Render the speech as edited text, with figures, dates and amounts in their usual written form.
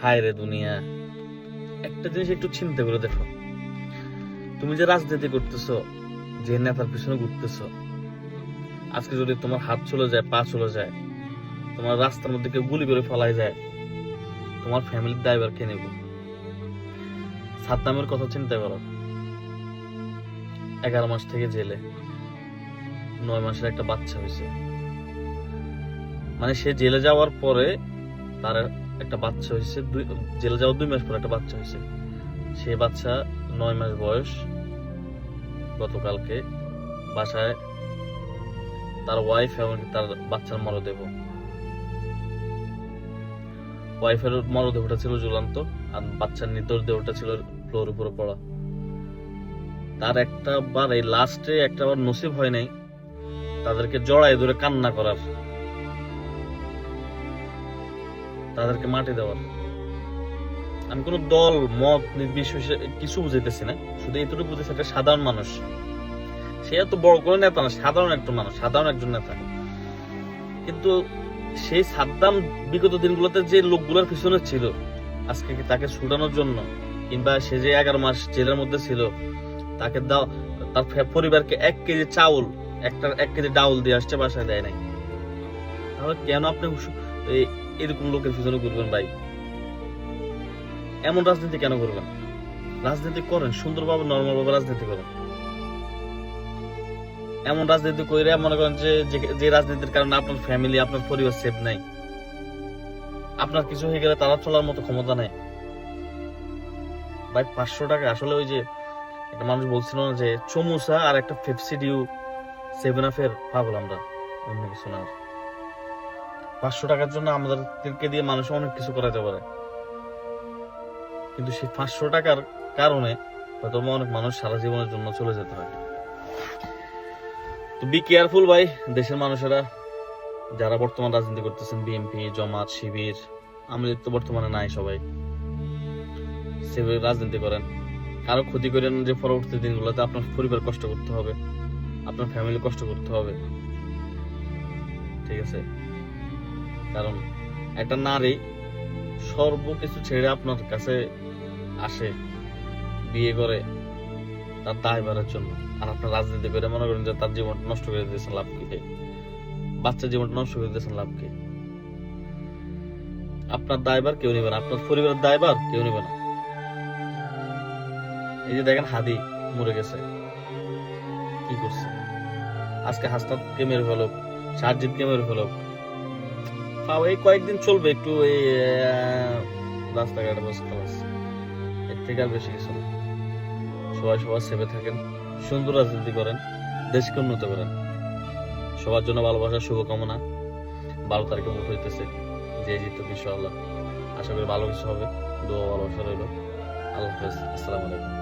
হায় রে দুনিয়া, একটা জিনিস একটু চিন্তা করে দেখো। তুমি যে রাজনীতি করতেছো, যে নেতার পিছনে ঘুরতেছো, আজকে যদি তোমার হাত চলে যায়, পা চলে যায়, তোমার রাস্তার মধ্যে কেউ গুলি করে ফেলাই যায়, তোমার ফ্যামিলির দায়ভার কে নেব? সাদ্দামের কথা চিন্তা করো। 11 মাস থেকে জেলে, 9 মাসের একটা বাচ্চা হয়েছে। মানে সে জেলে যাওয়ার পরে তার একটা বাচ্চা হয়েছে, জেলে যাওয়ার 2 মাস পরে একটা বাচ্চা হয়েছে। সে বাচ্চা 9 মাস বয়স, গতকালকে বাসায় তার ওয়াইফ এবং তার বাচ্চার মরদেহ, ওয়াইফের মরদেহটা ছিল ঝুলন্ত, আর বাচ্চার নিতর দেহটা ছিল ফ্লোর উপরে পড়া। তার একটা বার এই লাস্টে একটা বার নসিব হয় নাই তাদেরকে জড়াই ধরে কান্না করার, তাদেরকে মাটি দেওয়ার। আমি কোনো দল মত নির্বিশেষে কিছু বুঝাইতেছি না, শুধু এতটুকু বুঝেছি একটা সাধারণ মানুষ, সে এত বড় কোনো নেতা না, সাধারণ একটা মানুষ, সাধারণ একজন নেতা। কিন্তু সেই সাদ্দাম বিগত দিনগুলোতে যে লোকগুলোর পিছনে ছিল, আজকে কি তাকে ছুটানোর জন্য, কিংবা সে যে 11 মাস জেলের মধ্যে ছিল, তাকে দাও, তার পরিবারকে 1 কেজি চাউল, 1 কেজি ডাউল দিয়ে আসছে, বাসায় দেয় নাই। তাহলে কেন আপনি এরকম লোকের পিছনে ঘুরবেন ভাই? এমন রাজনীতি কেন করবেন? রাজনীতি করেন সুন্দরভাবে, নর্মাল ভাবে রাজনীতি করেন। এমন রাজনীতি করে মনে করেন যে রাজনীতির কারণে আপনার ফ্যামিলি, আপনার পরিবার সেফ নাই, আপনার কিছু হয়ে গেলে তারা চলার মতো ক্ষমতা নেই ভাই। 500 টাকা আসলে ওই যে একটা মানুষ বলছিল না যে চমুসা আর একটা পেপসি ডিউ 7 আপের পাগল আমরা, অন্য কিছু না। 500 টাকার জন্য আমাদেরকে দিয়ে মানুষ অনেক কিছু করাতে পারে, কিন্তু সেই 500 টাকার কারণে হয়তো অনেক মানুষ সারা জীবনের জন্য চলে যেতে হয়। তো বি কেয়ারফুল ভাই, দেশের মানুষেরা যারা বর্তমান রাজনীতি করতেছেন, বিএনপি, জামাত, শিবির, আমাদের তো বর্তমানে নাই, সবাই সেভাবে রাজনীতি করেন। কারো ক্ষতি করেন যে পরবর্তী দিনগুলোতে আপনার পরিবার কষ্ট করতে হবে, আপনার ফ্যামিলি কষ্ট করতে হবে, ঠিক আছে? কারণ একটা নারী সর্বকিছু ছেড়ে আপনার কাছে আসে, বিয়ে করে তার দায়ভারের জন্য, আর আপনার রাজনীতি করে মনে করেন যে তার জীবন নষ্ট করে দিয়েছেন, লাভ কি? বাচ্চার জীবনটা নষ্ট করে দিয়েছেন, লাভ কি? আপনার দায়ভার কেউ নেবে না, আপনার পরিবারের দায়ভার কেউ নেবে না। এই যে দেখেন হাদি মরে গেছে, কি করছে? আজকে হাসনাতকে মেরে ফেলুক, সারজিৎকে মেরে ফেলুক, তাও এই কয়েকদিন চলবে একটু, এই রাস্তাঘাটে বস খালাস, এর থেকে আর বেশি কিছু না। সবাই সবার সেভে থাকেন, সুন্দর রাজনীতি করেন, দেশকে উন্নত করেন। সবার জন্য ভালোবাসার শুভকামনা। 12 তারিখে ভোট হইতেছে, যে জিতুক ইনশাআল্লাহ, আশা করি ভালো কিছু হবে। দোয়া ভালোবাসা রইল। আল্লাহ হাফেজ, আসসালামু আলাইকুম।